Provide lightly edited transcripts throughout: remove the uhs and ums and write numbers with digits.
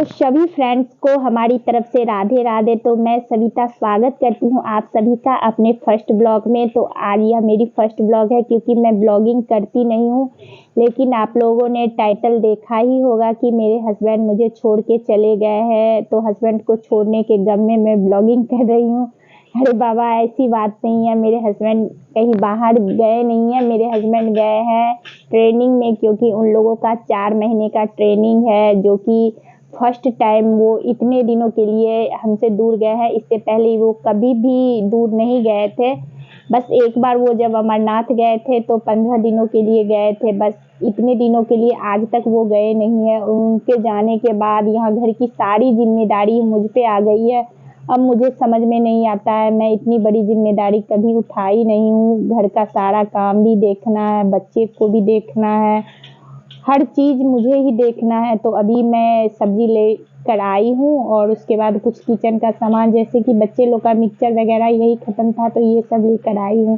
सभी फ्रेंड्स को हमारी तरफ से राधे राधे। तो मैं सविता स्वागत करती हूँ आप सभी का अपने फर्स्ट ब्लॉग में। तो आज यह मेरी फर्स्ट ब्लॉग है क्योंकि मैं ब्लॉगिंग करती नहीं हूँ, लेकिन आप लोगों ने टाइटल देखा ही होगा कि मेरे हस्बैंड मुझे छोड़ के चले गए हैं। तो हस्बैंड को छोड़ने के गम में मैं ब्लॉगिंग कर रही हूँ। अरे बाबा, ऐसी बात नहीं है, मेरे हस्बैंड कहीं बाहर गए नहीं है। मेरे हस्बैंड गए हैं ट्रेनिंग में, क्योंकि उन लोगों का 4 महीने का ट्रेनिंग है, जो कि फर्स्ट टाइम वो इतने दिनों के लिए हमसे दूर गए हैं। इससे पहले वो कभी भी दूर नहीं गए थे। बस एक बार वो जब अमरनाथ गए थे तो 15 दिनों के लिए गए थे, बस इतने दिनों के लिए आज तक वो गए नहीं है। उनके जाने के बाद यहाँ घर की सारी जिम्मेदारी मुझ पे आ गई है। अब मुझे समझ में नहीं आता है, मैं इतनी बड़ी जिम्मेदारी कभी उठाई नहीं हूँ। घर का सारा काम भी देखना है, बच्चे को भी देखना है, हर चीज़ मुझे ही देखना है। तो अभी मैं सब्जी लेकर आई हूँ और उसके बाद कुछ किचन का सामान, जैसे कि बच्चे लोग का मिक्सचर वगैरह यही ख़त्म था तो ये सब लेकर आई हूँ।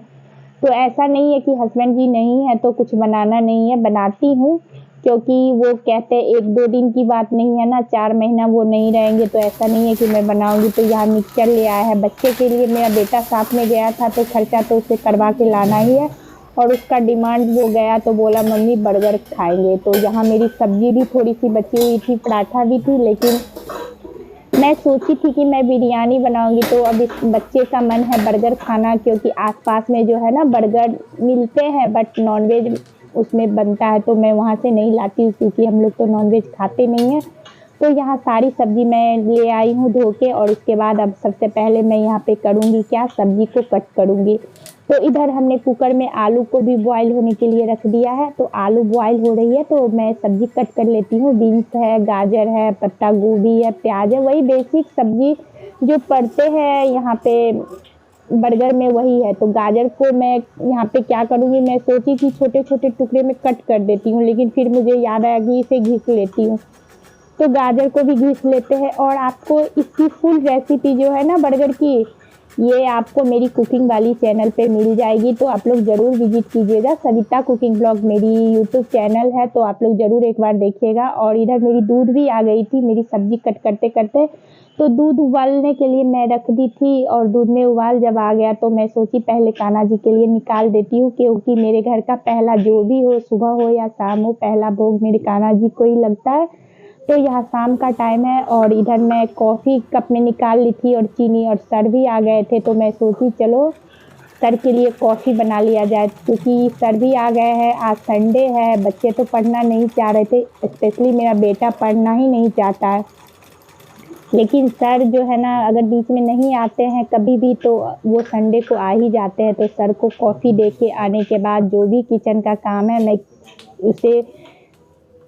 तो ऐसा नहीं है कि हस्बैंड जी नहीं है तो कुछ बनाना नहीं है, बनाती हूँ, क्योंकि वो कहते हैं 1-2 दिन की बात नहीं है ना, 4 महीना वो नहीं रहेंगे तो ऐसा नहीं है कि मैं बनाऊँगी। तो यहाँ मिक्सचर ले आया है बच्चे के लिए। मेरा बेटा साथ में गया था तो खर्चा तो उसे करवा के लाना ही है, और उसका डिमांड वो गया तो बोला मम्मी बर्गर खाएंगे। तो यहाँ मेरी सब्जी भी थोड़ी सी बची हुई थी, पराठा भी थी, लेकिन मैं सोची थी कि मैं बिरयानी बनाऊंगी। तो अब इस बच्चे का मन है बर्गर खाना, क्योंकि आसपास में जो है ना बर्गर मिलते हैं, बट नॉनवेज उसमें बनता है तो मैं वहाँ से नहीं लाती हूँ, क्योंकि हम लोग तो नॉनवेज खाते नहीं हैं। तो यहाँ सारी सब्जी मैं ले आई हूँ धो के, और उसके बाद अब सबसे पहले मैं यहाँ पे करूँगी क्या, सब्जी को कट करूँगी। तो इधर हमने कुकर में आलू को भी बॉईल होने के लिए रख दिया है। तो आलू बॉईल हो रही है तो मैं सब्जी कट कर लेती हूँ। बीन्स है, गाजर है, पत्ता गोभी है, प्याज है, वही बेसिक सब्जी जो पड़ते हैं यहाँ पे बर्गर में वही है। तो गाजर को मैं यहाँ पे क्या करूँगी, मैं सोची कि छोटे छोटे टुकड़े में कट कर देती हूँ, लेकिन फिर मुझे याद आया कि इसे घिस लेती हूँ। तो गाजर को भी घिस लेते हैं। और आपको इसकी फुल रेसिपी जो है ना बर्गर की, ये आपको मेरी कुकिंग वाली चैनल पे मिल जाएगी। तो आप लोग ज़रूर विजिट कीजिएगा। सविता कुकिंग ब्लॉग मेरी यूट्यूब चैनल है, तो आप लोग ज़रूर एक बार देखिएगा। और इधर मेरी दूध भी आ गई थी मेरी सब्जी कट करते करते। तो दूध उबालने के लिए मैं रख दी थी, और दूध में उबाल जब आ गया तो मैं सोची पहले कान्हा जी के लिए निकाल देती हूँ, क्योंकि मेरे घर का पहला जो भी हो, सुबह हो या शाम हो, पहला भोग मेरे कान्हा जी को ही लगता है। तो यहाँ शाम का टाइम है, और इधर मैं कॉफ़ी कप में निकाल ली थी, और चीनी और सर भी आ गए थे। तो मैं सोची चलो सर के लिए कॉफ़ी बना लिया जाए, क्योंकि सर भी आ गए हैं। आज संडे है, बच्चे तो पढ़ना नहीं चाह रहे थे, स्पेशली मेरा बेटा पढ़ना ही नहीं चाहता है। लेकिन सर जो है ना, अगर बीच में नहीं आते हैं कभी भी तो वो संडे को आ ही जाते हैं। तो सर को कॉफ़ी दे के आने के बाद जो भी किचन का काम है मैं उसे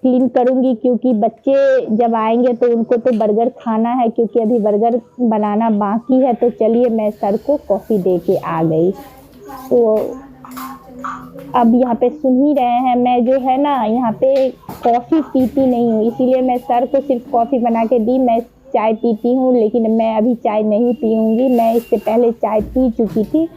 क्लीन करूँगी, क्योंकि बच्चे जब आएंगे तो उनको तो बर्गर खाना है, क्योंकि अभी बर्गर बनाना बाकी है। तो चलिए मैं सर को कॉफ़ी दे के आ गई। तो अब यहाँ पे सुन ही रहे हैं, मैं जो है ना यहाँ पे कॉफ़ी पीती नहीं हूँ, इसीलिए मैं सर को सिर्फ कॉफ़ी बना के दी। मैं चाय पीती हूँ, लेकिन मैं अभी चाय नहीं पीऊँगी, मैं इससे पहले चाय पी चुकी थी।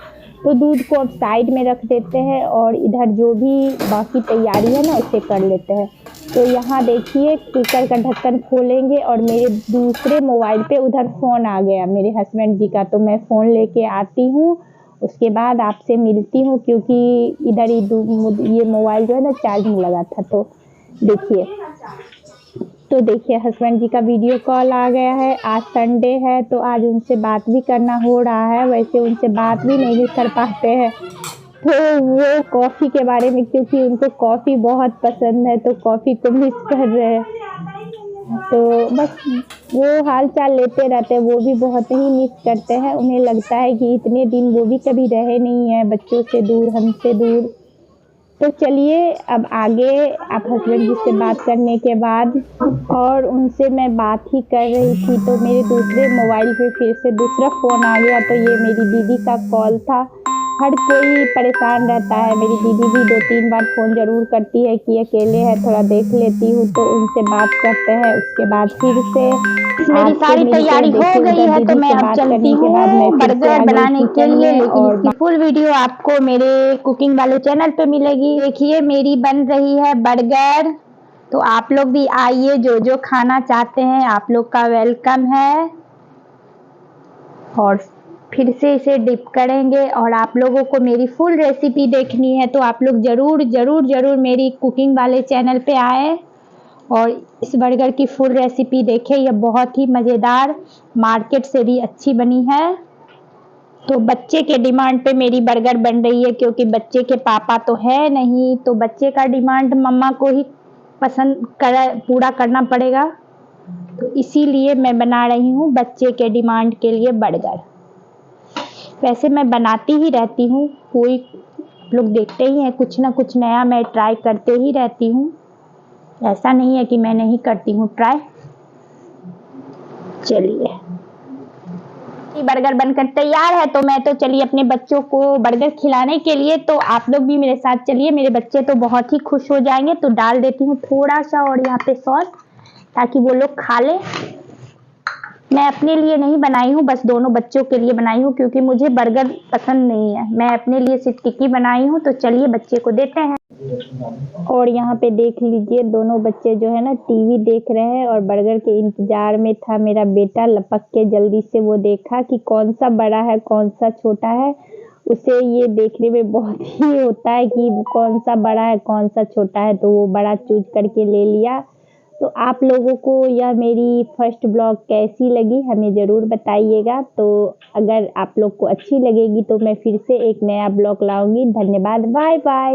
तो दूध को अब साइड में रख देते हैं, और इधर जो भी बाकी तैयारी है ना उसे कर लेते हैं। तो यहाँ देखिए कुकर का ढक्कन खोलेंगे, और मेरे दूसरे मोबाइल पे उधर फ़ोन आ गया मेरे हस्बैंड जी का। तो मैं फ़ोन लेके आती हूँ, उसके बाद आपसे मिलती हूँ, क्योंकि इधर ही ये मोबाइल जो है ना चार्ज में लगा था। तो देखिए हस्बैंड जी का वीडियो कॉल आ गया है। आज संडे है तो आज उनसे बात भी करना हो रहा है, वैसे उनसे बात भी नहीं कर पाते हैं। तो वो कॉफ़ी के बारे में, क्योंकि उनको कॉफ़ी बहुत पसंद है, तो कॉफ़ी को मिस कर रहे हैं। तो बस वो हाल चाल लेते रहते हैं, वो भी बहुत ही मिस करते हैं। उन्हें लगता है कि इतने दिन वो भी कभी रहे नहीं हैं बच्चों से दूर, हमसे दूर। तो चलिए अब आगे आप हस्बैंड जी से बात करने के बाद, और उनसे मैं बात ही कर रही थी तो मेरे दूसरे मोबाइल पे फिर से दूसरा फ़ोन आ गया। तो ये मेरी दीदी का कॉल था। हर कोई परेशान रहता है, मेरी दीदी भी 2-3 बार फ़ोन ज़रूर करती है कि अकेले है थोड़ा देख लेती हूँ। तो उनसे बात करते हैं, उसके बाद फिर से मेरी सारी तैयारी हो गई है, तो मैं अब चलती हूँ बर्गर बनाने के लिए। लेकिन इसकी फुल वीडियो आपको मेरे कुकिंग वाले चैनल पे मिलेगी। देखिए मेरी बन रही है बर्गर, तो आप लोग भी आइए, जो जो खाना चाहते हैं आप लोग का वेलकम है। और फिर से इसे डिप करेंगे। और आप लोगों को मेरी फुल रेसिपी देखनी है तो आप लोग ज़रूर ज़रूर ज़रूर मेरी कुकिंग वाले चैनल पे आए और इस बर्गर की फुल रेसिपी देखें। यह बहुत ही मज़ेदार, मार्केट से भी अच्छी बनी है। तो बच्चे के डिमांड पे मेरी बर्गर बन रही है, क्योंकि बच्चे के पापा तो है नहीं, तो बच्चे का डिमांड मम्मा को ही पूरा करना पड़ेगा। तो इसीलिए मैं बना रही हूँ बच्चे के डिमांड के लिए बर्गर। वैसे मैं बनाती ही रहती हूँ, कोई लोग देखते ही हैं, कुछ ना कुछ नया मैं ट्राई करते ही रहती हूँ। ऐसा नहीं है कि मैं नहीं करती हूँ ट्राई। चलिए, बर्गर बनकर तैयार है, तो मैं तो चलिए अपने बच्चों को बर्गर खिलाने के लिए, तो आप लोग भी मेरे साथ चलिए। मेरे बच्चे तो बहुत ही खुश हो जाएंगे। तो डाल देती हूँ थोड़ा सा और यहाँ पे सॉस, ताकि वो लोग खा ले। मैं अपने लिए नहीं बनाई हूँ, बस दोनों बच्चों के लिए बनाई हूँ, क्योंकि मुझे बर्गर पसंद नहीं है। मैं अपने लिए सिर्फ टिक्की बनाई हूँ। तो चलिए बच्चे को देते हैं। और यहाँ पे देख लीजिए, दोनों बच्चे जो है ना टीवी देख रहे हैं और बर्गर के इंतजार में था मेरा बेटा। लपक के जल्दी से वो देखा कि कौन सा बड़ा है कौन सा छोटा है। उसे ये देखने में बहुत ही होता है कि कौन सा बड़ा है कौन सा छोटा है, तो वो बड़ा चूज करके ले लिया। तो आप लोगों को यह मेरी फर्स्ट ब्लॉग कैसी लगी हमें ज़रूर बताइएगा। तो अगर आप लोग को अच्छी लगेगी तो मैं फिर से एक नया ब्लॉग लाऊंगी। धन्यवाद, बाय बाय।